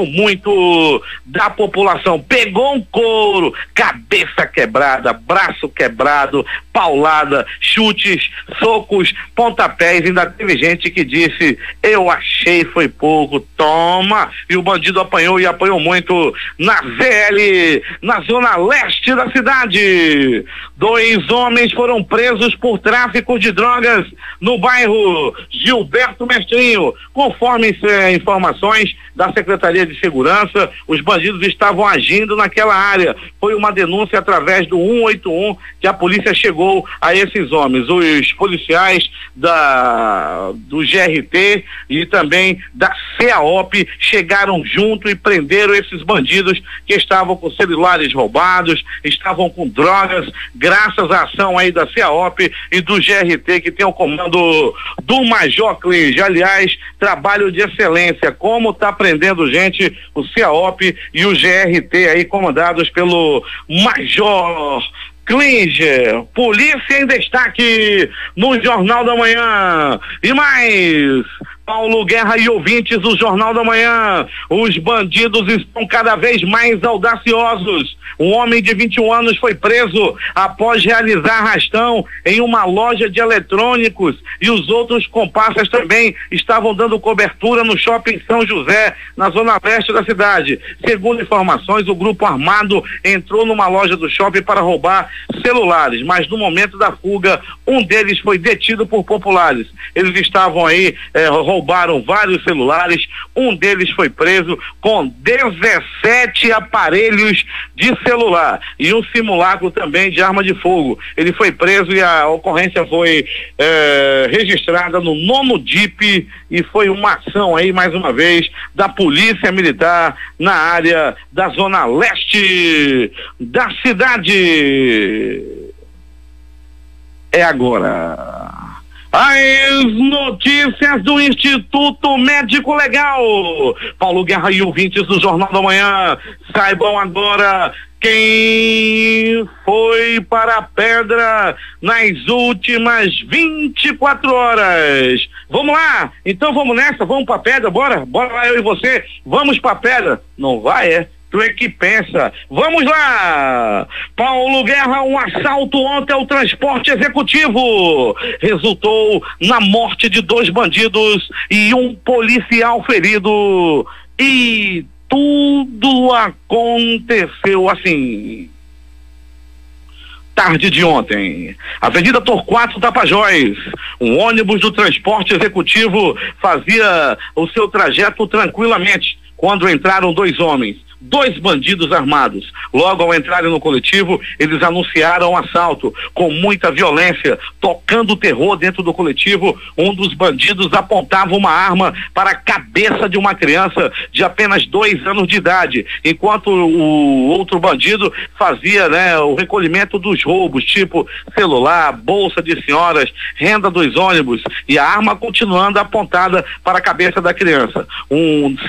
muito da população. Pegou um couro, cabeça quebrada, braço quebrado, paulada, chutes, socos, pontapés. Ainda teve gente que disse, eu achei foi pouco, toma. E o bandido apanhou e apanhou muito na ZL, na zona leste da cidade. 2 homens foram presos por tráfico de drogas no bairro Gilberto Mestrinho. Conforme informações da Secretaria de Segurança, os bandidos estavam agindo naquela área. Foi uma denúncia através do 181 que a polícia chegou a esses homens. Os policiais do GRT e também da CEAOP chegaram junto e prenderam esses bandidos que estavam com celulares roubados, estavam com drogas, graças à ação aí da CEAOP e do GRT, que tem o comando do Major Clige. Aliás, trabalho de excelência, como está prendendo gente, o CEAOP e o GRT aí comandados pelo Major Klinger. Polícia em destaque no Jornal da Manhã. E mais, Paulo Guerra e ouvintes do Jornal da Manhã, os bandidos estão cada vez mais audaciosos. Um homem de 21 anos foi preso após realizar arrastão em uma loja de eletrônicos e os outros comparsas também estavam dando cobertura no shopping São José, na zona leste da cidade. Segundo informações, o grupo armado entrou numa loja do shopping para roubar celulares, mas no momento da fuga, um deles foi detido por populares. Eles estavam aí, roubaram vários celulares, um deles foi preso com 17 aparelhos de celular e um simulacro também de arma de fogo. Ele foi preso e a ocorrência foi registrada no 9º DIP e foi uma ação aí, mais uma vez, da Polícia Militar na área da zona leste da cidade. É agora. As notícias do Instituto Médico Legal. Paulo Guerra e ouvintes do Jornal da Manhã, saibam agora quem foi para a pedra nas últimas 24 horas. Vamos lá, então vamos nessa, vamos para a pedra, bora lá eu e você, vamos para a pedra. Não vai, é? Tu é que pensa. Vamos lá! Paulo Guerra, um assalto ontem ao transporte executivo resultou na morte de 2 bandidos e um policial ferido. E tudo aconteceu assim. Tarde de ontem, Avenida Torquato Tapajós, um ônibus do transporte executivo fazia o seu trajeto tranquilamente quando entraram 2 homens. 2 bandidos armados. Logo ao entrarem no coletivo, eles anunciaram um assalto com muita violência, tocando terror dentro do coletivo. Um dos bandidos apontava uma arma para a cabeça de uma criança de apenas 2 anos de idade, enquanto o outro bandido fazia, o recolhimento dos roubos, tipo celular, bolsa de senhoras, renda dos ônibus, e a arma continuando apontada para a cabeça da criança.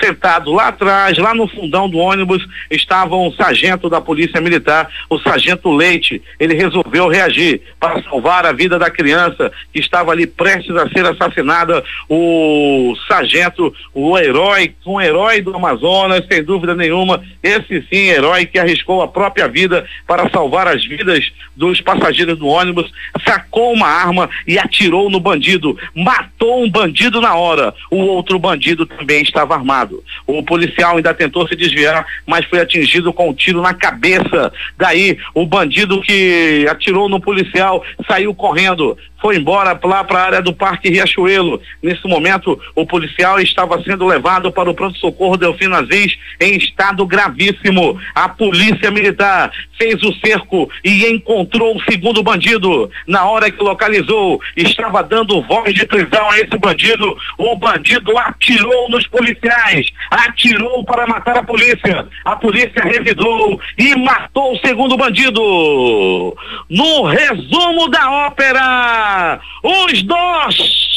Sentado lá atrás, lá no fundão do ônibus, estava um sargento da Polícia Militar, o sargento Leite. Ele resolveu reagir para salvar a vida da criança que estava ali prestes a ser assassinada. O sargento, um herói do Amazonas, sem dúvida nenhuma, esse sim, herói que arriscou a própria vida para salvar as vidas dos passageiros do ônibus, sacou uma arma e atirou no bandido, matou um bandido na hora. O outro bandido também estava armado. O policial ainda tentou se desviar, mas foi atingido com um tiro na cabeça. Daí o bandido que atirou no policial saiu correndo, foi embora lá para a área do Parque Riachuelo. Nesse momento, o policial estava sendo levado para o pronto-socorro Delfim Aziz em estado gravíssimo. A Polícia Militar fez o cerco e encontrou o segundo bandido. Na hora que localizou, estava dando voz de prisão a esse bandido. O bandido atirou nos policiais, atirou para matar a polícia. A polícia revidou e matou o segundo bandido. No resumo da ópera, os 2.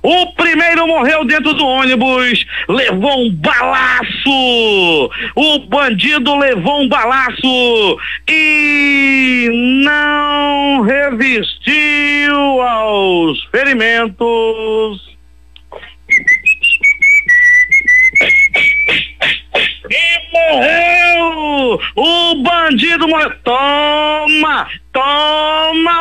O primeiro morreu dentro do ônibus, levou um balaço. O bandido levou um balaço e não resistiu aos ferimentos. E morreu! O bandido morreu! Toma!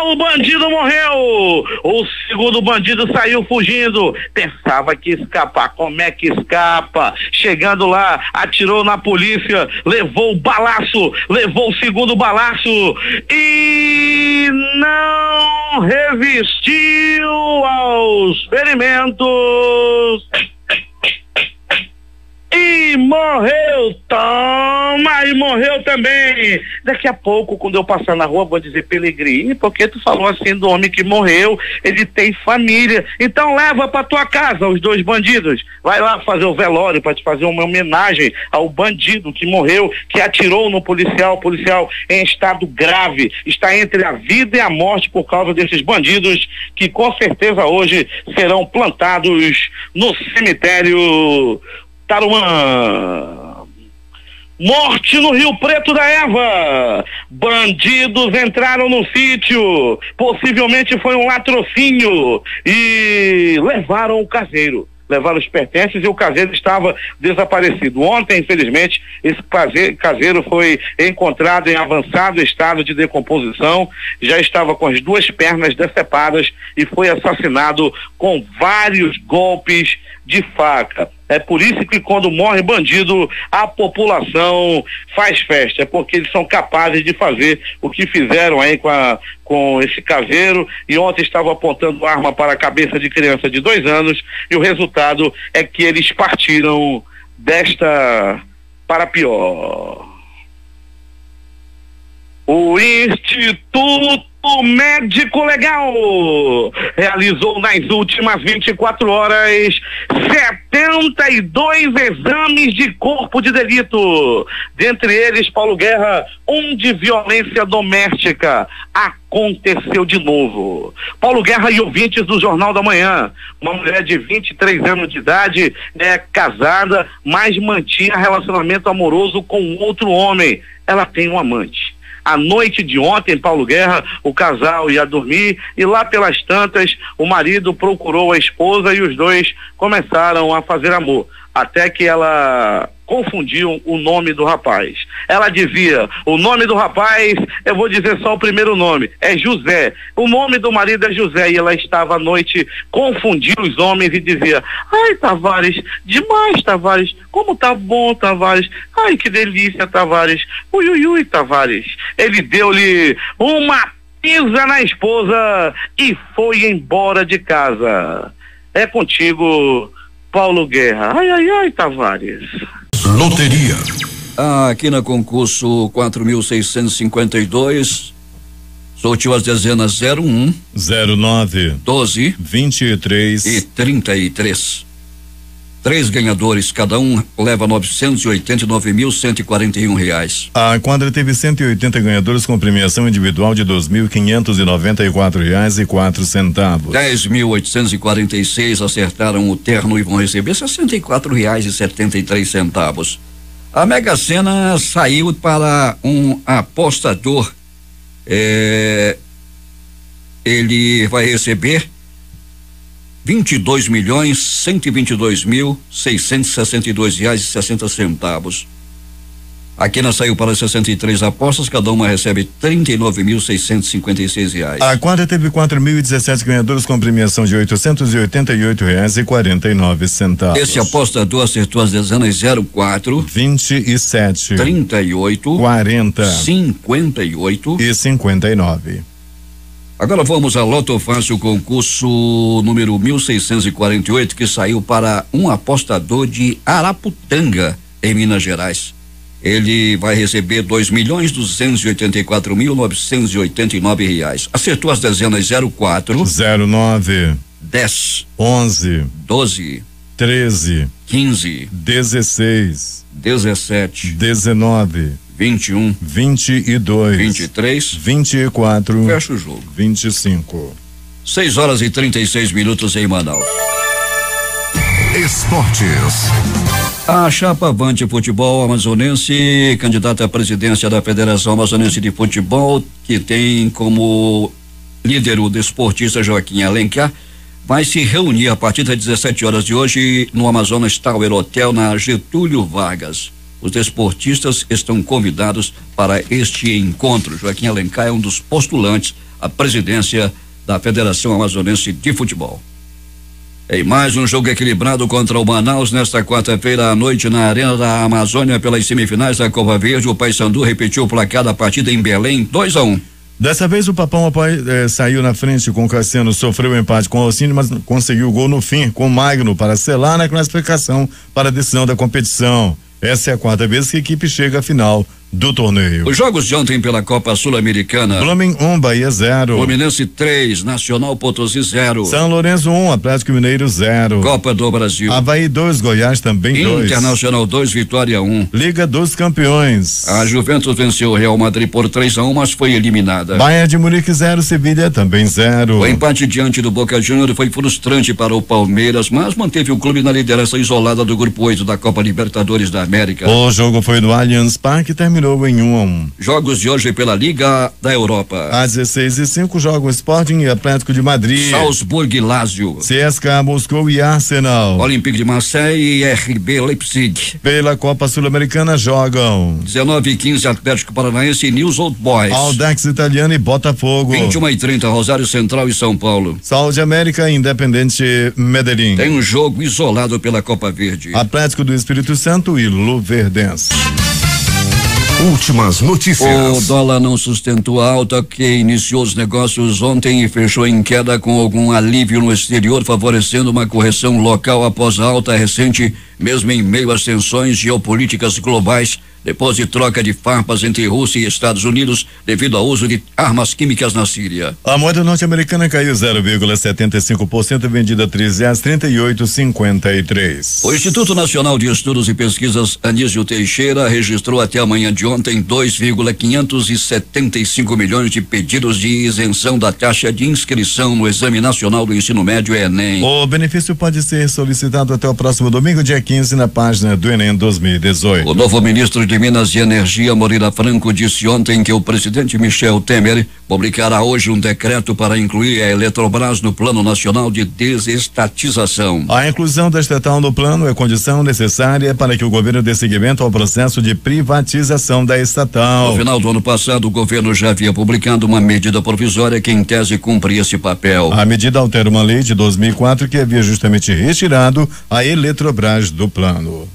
O bandido morreu! O segundo bandido saiu fugindo. Pensava que ia escapar. Como é que escapa? Chegando lá, atirou na polícia, levou o balaço, levou o segundo balaço e não resistiu aos ferimentos. E morreu, toma, e morreu também. Daqui a pouco, quando eu passar na rua, vou dizer: Pelegrini, por que tu falou assim do homem que morreu? Ele tem família. Então leva pra tua casa os 2 bandidos. Vai lá fazer o velório para te fazer uma homenagem ao bandido que morreu, que atirou no policial. O policial em estado grave, está entre a vida e a morte por causa desses bandidos que com certeza hoje serão plantados no cemitério Tarumã. Morte no Rio Preto da Eva. Bandidos entraram no sítio, possivelmente foi um latrocínio, e levaram o caseiro. Levaram os pertences e o caseiro estava desaparecido. Ontem, infelizmente, esse caseiro foi encontrado em avançado estado de decomposição, já estava com as 2 pernas decepadas e foi assassinado com vários golpes de faca. É por isso que quando morre bandido, a população faz festa, é porque eles são capazes de fazer o que fizeram aí com esse caseiro, e ontem estavam apontando arma para a cabeça de criança de 2 anos, e o resultado é que eles partiram desta para pior. O Instituto Médico Legal realizou nas últimas 24 horas 72 exames de corpo de delito. Dentre eles, Paulo Guerra, um de violência doméstica. Aconteceu de novo. Paulo Guerra e ouvintes do Jornal da Manhã. Uma mulher de 23 anos de idade, casada, mas mantinha relacionamento amoroso com outro homem. Ela tem um amante. À noite de ontem, Paulo Guerra, o casal ia dormir e lá pelas tantas o marido procurou a esposa e os dois começaram a fazer amor. Até que ela confundiu o nome do rapaz. Ela dizia, o nome do rapaz, eu vou dizer só o primeiro nome, é José. O nome do marido é José e ela estava à noite, confundiu os homens e dizia, ai, Tavares, demais, Tavares, como tá bom, Tavares, ai, que delícia, Tavares, ui, ui, ui, Tavares. Ele deu-lhe uma pisa na esposa e foi embora de casa. É contigo, Paulo Guerra. Ai, ai, ai, Tavares. Loteria. Aqui na concurso 4.652, sorteou as dezenas 01, 09, 12 23 e 33. 3 ganhadores, cada um leva R$989.141. A quadra teve 180 ganhadores com premiação individual de R$2.594,04. 10.846 acertaram o terno e vão receber R$64,73. A Mega Sena saiu para um apostador. Ele vai receber R$22.122.662,60. A Quena saiu para 63 apostas, cada uma recebe R$39.656. A quadra teve 4.017 ganhadores com premiação de R$888,49. Esse apostador acertou as dezenas 04, 27, 38, 40, 58 e 59. Agora vamos ao Loto Fácil, concurso número 1648, que saiu para um apostador de Araputanga, em Minas Gerais. Ele vai receber R$2.284.989. Acertou as dezenas 04, 09, 10, 11, 12, 13, 15, 16, 17, 19, 21, 22, 23, 24, fecha o jogo. 25. 6h36 em Manaus. Esportes. A chapa Avante Futebol Amazonense, candidata à presidência da Federação Amazonense de Futebol, que tem como líder o desportista Joaquim Alencar, vai se reunir a partir das 17 horas de hoje no Amazonas Tower Hotel, na Getúlio Vargas. Os desportistas estão convidados para este encontro. Joaquim Alencar é um dos postulantes à presidência da Federação Amazonense de Futebol. Em mais um jogo equilibrado contra o Manaus, nesta quarta-feira à noite na Arena da Amazônia, pelas semifinais da Copa Verde, o Paysandu repetiu o placar da partida em Belém, 2-1. Dessa vez o Papão saiu na frente com o Cassiano, sofreu o empate com o Alcine, mas conseguiu o gol no fim com o Magno para selar na classificação para a decisão da competição. Essa é a quarta vez que a equipe chega à final do torneio. Os jogos de ontem pela Copa Sul-Americana: Fluminense 1, Bahia 0. Fluminense 3, Nacional Potosí 0. São Lourenço 1, Atlético Mineiro 0. Copa do Brasil: Avaí 2, Goiás também 2. Internacional 2, Vitória 1. Liga dos Campeões: a Juventus venceu o Real Madrid por 3-1, mas foi eliminada. Bayern de Munique 0, Sevilha também 0. O empate diante do Boca Juniors foi frustrante para o Palmeiras, mas manteve o clube na liderança isolada do grupo 8 da Copa Libertadores da América. O jogo foi no Allianz Parque e terminou em 1-1. Jogos de hoje pela Liga da Europa: às 16h05 jogam Sporting e Atlético de Madrid, Salzburg e Lazio, CSKA Moscou e Arsenal, Olympique de Marseille e RB Leipzig. Pela Copa Sul-Americana jogam 19h15 Atlético Paranaense e News Old Boys, Audax Italiano e Botafogo, 21h30 Rosário Central e São Paulo, Sol de América e Independente Medellín. Tem um jogo isolado pela Copa Verde: Atlético do Espírito Santo e Luverdense. Últimas notícias. O dólar não sustentou a alta que iniciou os negócios ontem e fechou em queda, com algum alívio no exterior, favorecendo uma correção local após a alta recente, mesmo em meio às tensões geopolíticas globais depois de troca de farpas entre Rússia e Estados Unidos devido ao uso de armas químicas na Síria. A moeda norte-americana caiu 0,75%, vendida a R$13,3853. O Instituto Nacional de Estudos e Pesquisas Anísio Teixeira registrou até a manhã de ontem 2,575 milhões de pedidos de isenção da taxa de inscrição no Exame Nacional do Ensino Médio Enem. O benefício pode ser solicitado até o próximo domingo, dia 15, na página do Enem 2018. O novo ministro de Minas e Energia, Moreira Franco, disse ontem que o presidente Michel Temer publicará hoje um decreto para incluir a Eletrobras no Plano Nacional de Desestatização. A inclusão da estatal no plano é condição necessária para que o governo dê seguimento ao processo de privatização da estatal. No final do ano passado, o governo já havia publicado uma medida provisória que, em tese, cumpre esse papel. A medida altera uma lei de 2004 que havia justamente retirado a Eletrobras do plano.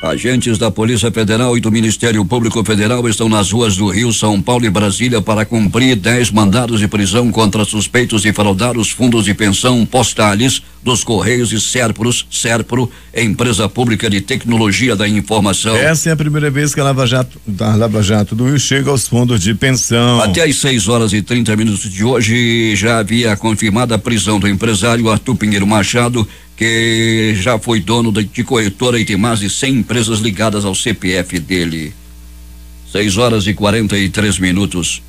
Agentes da Polícia Federal e do Ministério Público Federal estão nas ruas do Rio, São Paulo e Brasília para cumprir 10 mandados de prisão contra suspeitos de fraudar os fundos de pensão postais dos Correios e Serpro, empresa pública de tecnologia da informação. Essa é a primeira vez que a Lava Jato do Rio chega aos fundos de pensão. Até às 6h30 de hoje já havia confirmada a prisão do empresário Arthur Pinheiro Machado, que já foi dono de corretora e tem mais de 100 empresas ligadas ao CPF dele. 6h43.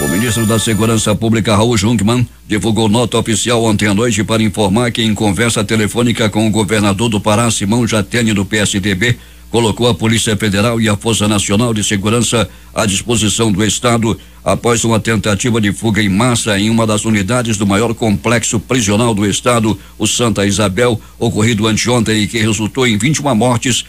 O ministro da Segurança Pública, Raul Jungmann, divulgou nota oficial ontem à noite para informar que, em conversa telefônica com o governador do Pará, Simão Jatene, do PSDB, colocou a Polícia Federal e a Força Nacional de Segurança à disposição do Estado após uma tentativa de fuga em massa em uma das unidades do maior complexo prisional do Estado, o Santa Isabel, ocorrido anteontem e que resultou em 21 mortes,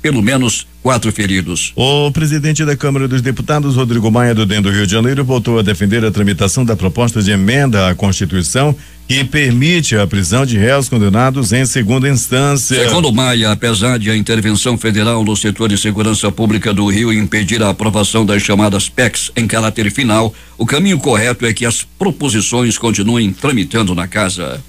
pelo menos 4 feridos. O presidente da Câmara dos Deputados, Rodrigo Maia, do DEM do Rio de Janeiro, voltou a defender a tramitação da proposta de emenda à Constituição que permite a prisão de réus condenados em segunda instância. Segundo Maia, apesar de a intervenção federal no setor de segurança pública do Rio impedir a aprovação das chamadas PECs em caráter final, o caminho correto é que as proposições continuem tramitando na casa.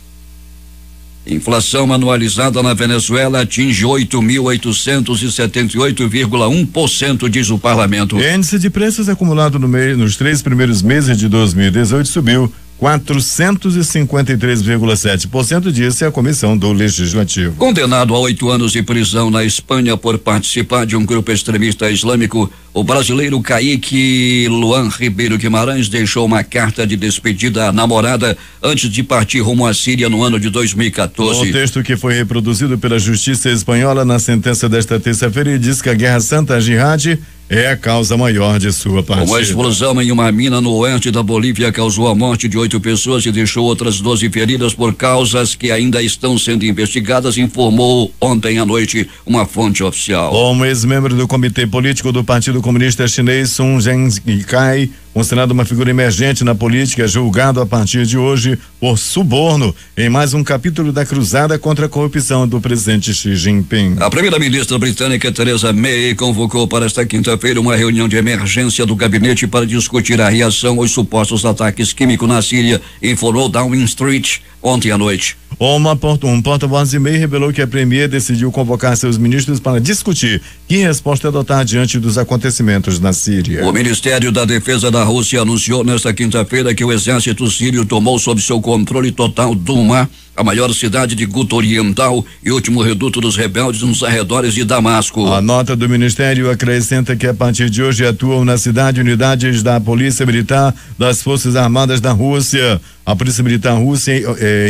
Inflação anualizada na Venezuela atinge 8.878,1%, diz o parlamento. O índice de preços acumulado nos 3 primeiros meses de 2018 subiu 453,7%, disse a Comissão do Legislativo. Condenado a 8 anos de prisão na Espanha por participar de um grupo extremista islâmico, o brasileiro Kaique Luan Ribeiro Guimarães deixou uma carta de despedida à namorada antes de partir rumo à Síria no ano de 2014. O texto, que foi reproduzido pela Justiça Espanhola na sentença desta terça-feira, diz que a Guerra Santa Jihad é a causa maior de sua partida. Uma explosão em uma mina no oeste da Bolívia causou a morte de 8 pessoas e deixou outras 12 feridas por causas que ainda estão sendo investigadas, informou ontem à noite uma fonte oficial. Um ex-membro do Comitê Político do Partido Comunista Chinês, Sun Zhenkai, considerado uma figura emergente na política, julgado a partir de hoje por suborno em mais um capítulo da cruzada contra a corrupção do presidente Xi Jinping. A primeira-ministra britânica Theresa May convocou para esta quinta-feira uma reunião de emergência do gabinete para discutir a reação aos supostos ataques químicos na Síria, informou Downing Street ontem à noite. Um porta-voz de May revelou que a premier decidiu convocar seus ministros para discutir que resposta adotar diante dos acontecimentos na Síria. O Ministério da Defesa da Rússia anunciou nesta quinta-feira que o exército sírio tomou sob seu controle total Douma, a maior cidade de Guta Oriental e último reduto dos rebeldes nos arredores de Damasco. A nota do Ministério acrescenta que a partir de hoje atuam na cidade unidades da Polícia Militar das Forças Armadas da Rússia. A Polícia Militar Russa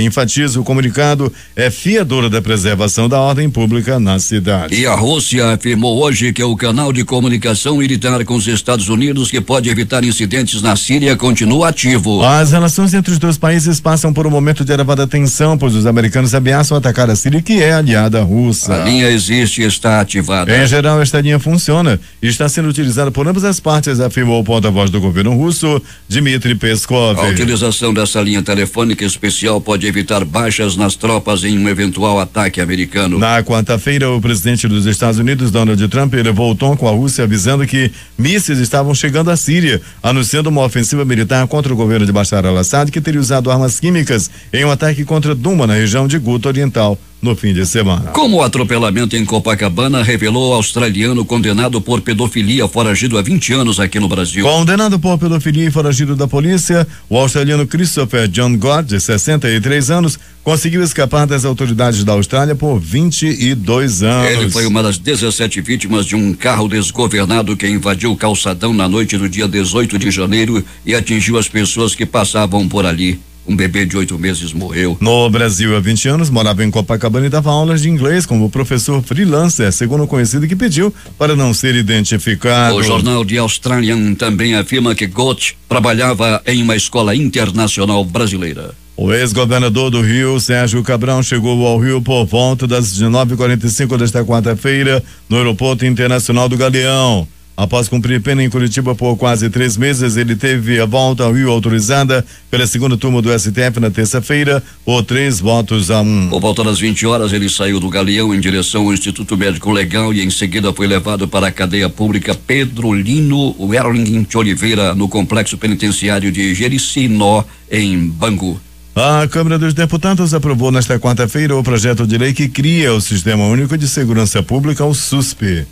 enfatiza o comunicado, é fiadora da preservação da ordem pública na cidade. E a Rússia afirmou hoje que o canal de comunicação militar com os Estados Unidos, que pode evitar incidentes na Síria, continua ativo. As relações entre os dois países passam por um momento de elevada tensão, pois os americanos ameaçam atacar a Síria, que é aliada russa. A linha existe e está ativada. Em geral, esta linha funciona e está sendo utilizada por ambas as partes, afirmou o porta-voz do governo russo, Dmitry Peskov. A utilização dessa linha telefônica especial pode evitar baixas nas tropas em um eventual ataque americano. Na quarta-feira, o presidente dos Estados Unidos, Donald Trump, elevou o tom com a Rússia, avisando que mísseis estavam chegando à Síria, anunciando uma ofensiva militar contra o governo de Bashar al-Assad, que teria usado armas químicas em um ataque contra Duma, na região de Guta Oriental, no fim de semana. Como o atropelamento em Copacabana revelou o australiano condenado por pedofilia foragido há 20 anos aqui no Brasil. Condenado por pedofilia e foragido da polícia, o australiano Christopher John Gord, de 63 anos, conseguiu escapar das autoridades da Austrália por 22 anos. Ele foi uma das 17 vítimas de um carro desgovernado que invadiu o calçadão na noite do dia 18 de janeiro e atingiu as pessoas que passavam por ali. Um bebê de 8 meses morreu. No Brasil, há 20 anos, morava em Copacabana e dava aulas de inglês como professor freelancer, segundo o conhecido que pediu para não ser identificado. O jornal The Australian também afirma que Gott trabalhava em uma escola internacional brasileira. O ex-governador do Rio, Sérgio Cabral, chegou ao Rio por volta das 19h45 desta quarta-feira no Aeroporto Internacional do Galeão. Após cumprir pena em Curitiba por quase 3 meses, ele teve a volta ao Rio autorizada pela segunda turma do STF na terça-feira por 3-1. Por volta das 20 horas, ele saiu do Galeão em direção ao Instituto Médico Legal e em seguida foi levado para a cadeia pública Pedro Lino Werling de Oliveira, no complexo penitenciário de Jericinó, em Bangu. A Câmara dos Deputados aprovou nesta quarta-feira o projeto de lei que cria o Sistema Único de Segurança Pública, o SUSP.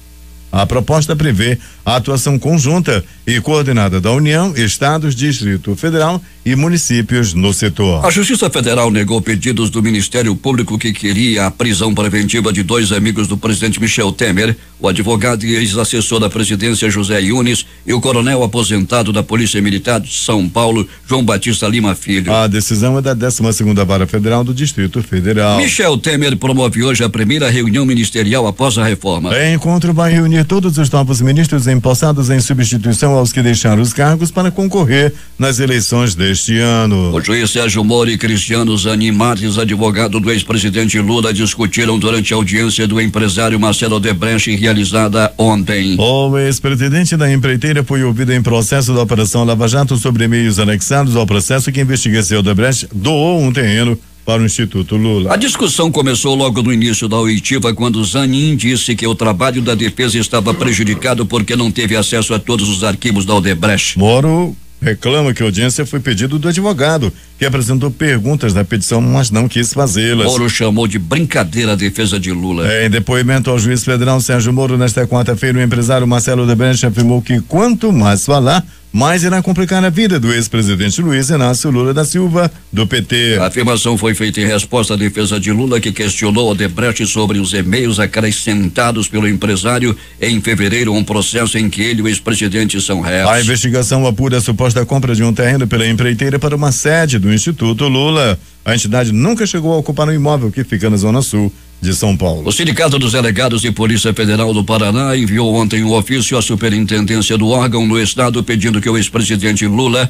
A proposta prevê a atuação conjunta e coordenada da União, Estados, Distrito Federal e municípios no setor. A Justiça Federal negou pedidos do Ministério Público que queria a prisão preventiva de 2 amigos do presidente Michel Temer, o advogado e ex-assessor da presidência José Yunes e o coronel aposentado da Polícia Militar de São Paulo, João Batista Lima Filho. A decisão é da 12ª Vara Federal do Distrito Federal. Michel Temer promove hoje a primeira reunião ministerial após a reforma. O encontro vai reunir todos os novos ministros empossados em substituição aos que deixaram os cargos para concorrer nas eleições deste ano. O juiz Sérgio Moro e Cristiano Zanin Martins, advogado do ex-presidente Lula, discutiram durante a audiência do empresário Marcelo Odebrecht realizada ontem. O ex-presidente da empreiteira foi ouvido em processo da Operação Lava Jato sobre e-mails anexados ao processo que investiga se Odebrecht doou um terreno para o Instituto Lula. A discussão começou logo no início da oitiva, quando Zanin disse que o trabalho da defesa estava prejudicado porque não teve acesso a todos os arquivos da Odebrecht. Moro reclama que a audiência foi pedido do advogado, que apresentou perguntas na petição, mas não quis fazê-las. Moro chamou de brincadeira a defesa de Lula. Em depoimento ao juiz federal Sérgio Moro, nesta quarta-feira, o empresário Marcelo Odebrecht afirmou que quanto mais falar, mais irá complicar a vida do ex-presidente Luiz Inácio Lula da Silva, do PT. A afirmação foi feita em resposta à defesa de Lula, que questionou Odebrecht sobre os e-mails acrescentados pelo empresário em fevereiro, um processo em que ele e o ex-presidente são réus. A investigação apura a suposta compra de um terreno pela empreiteira para uma sede do Instituto Lula. A entidade nunca chegou a ocupar um imóvel que fica na Zona Sul de São Paulo. O Sindicato dos Delegados de Polícia Federal do Paraná enviou ontem um ofício à superintendência do órgão no estado pedindo que o ex-presidente Lula,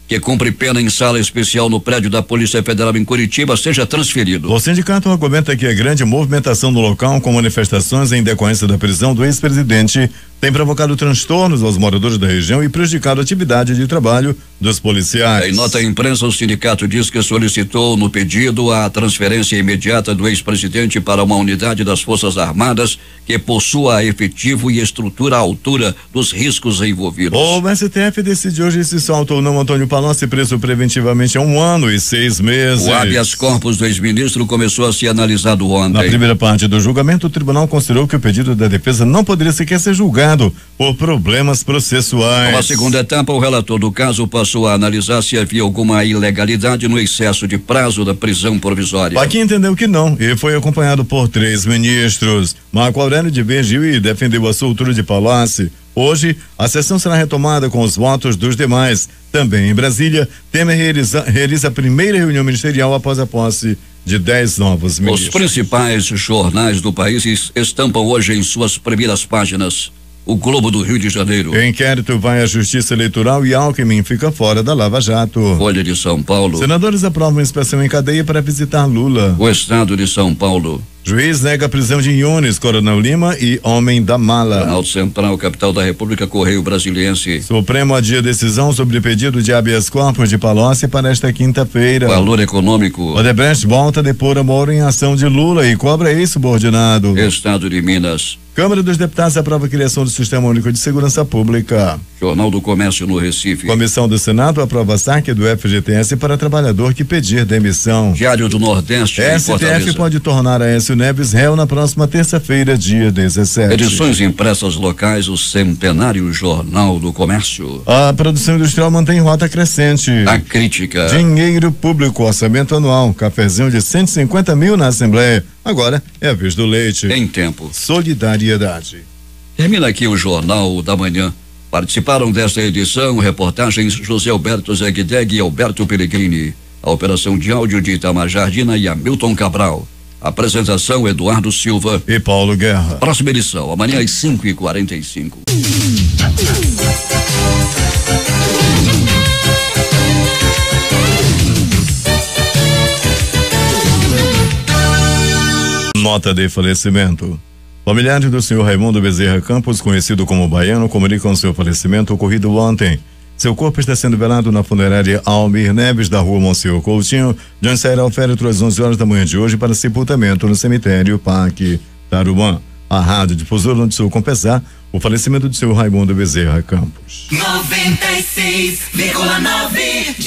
que cumpre pena em sala especial no prédio da Polícia Federal em Curitiba, seja transferido. O sindicato argumenta que a grande movimentação no local, com manifestações em decorrência da prisão do ex-presidente, tem provocado transtornos aos moradores da região e prejudicado a atividade de trabalho dos policiais. Em nota à imprensa, o sindicato diz que solicitou no pedido a transferência imediata do ex-presidente para uma unidade das Forças Armadas que possua efetivo e estrutura à altura dos riscos envolvidos. O STF decidiu hoje se solta ou não Antônio Palocci, preso preventivamente há 1 ano e 6 meses. O habeas corpus do ex-ministro começou a ser analisado ontem. Na primeira parte do julgamento, o tribunal considerou que o pedido da defesa não poderia sequer ser julgado por problemas processuais. Na segunda etapa, o relator do caso passou a analisar se havia alguma ilegalidade no excesso de prazo da prisão provisória. Aqui entendeu que não e foi acompanhado por 3 ministros. Marco Aurélio divergiu e defendeu a soltura de Palocci. Hoje, a sessão será retomada com os votos dos demais. Também em Brasília, Temer realiza a primeira reunião ministerial após a posse de 10 novos ministros. Os principais jornais do país estampam hoje em suas primeiras páginas o Globo do Rio de Janeiro. O inquérito vai à Justiça Eleitoral e Alckmin fica fora da Lava Jato. Folha de São Paulo. Senadores aprovam inspeção em cadeia para visitar Lula. O Estado de São Paulo. Juiz nega a prisão de Yunes, Coronel Lima e homem da mala. Planalto Central, capital da República, Correio Brasiliense. Supremo adia decisão sobre pedido de habeas corpus de Palocci para esta quinta-feira. Valor Econômico. Odebrecht volta a depor a Moro em ação de Lula e cobra ex-subordinado. Estado de Minas. Câmara dos Deputados aprova a criação do Sistema Único de Segurança Pública. Jornal do Comércio no Recife. Comissão do Senado aprova saque do FGTS para trabalhador que pedir demissão. Diário do Nordeste. STF pode tornar Aécio Neves réu na próxima terça-feira, dia 17. Edições impressas locais, o centenário Jornal do Comércio. A produção industrial mantém rota crescente. A crítica. Dinheiro público, orçamento anual, cafezinho de 150 mil na Assembleia. Agora é a vez do leite. Em tempo. Solidariedade. Termina aqui o Jornal da Manhã. Participaram desta edição reportagens José Alberto Zegdeg e Alberto Pellegrini. A operação de áudio de Itamar Jardina e Hamilton Cabral. Apresentação Eduardo Silva e Paulo Guerra. Próxima edição, amanhã às 5h45. Nota de falecimento. Familiares do senhor Raimundo Bezerra Campos, conhecido como Baiano, comunicam seu falecimento ocorrido ontem. Seu corpo está sendo velado na funerária Almir Neves, da rua Monsenhor Coutinho, de onde sairá o féretro às 11 horas da manhã de hoje para sepultamento no cemitério Parque Tarumã. A Rádio Difusora noticiou com pesar o falecimento do senhor Raimundo Bezerra Campos. 96,9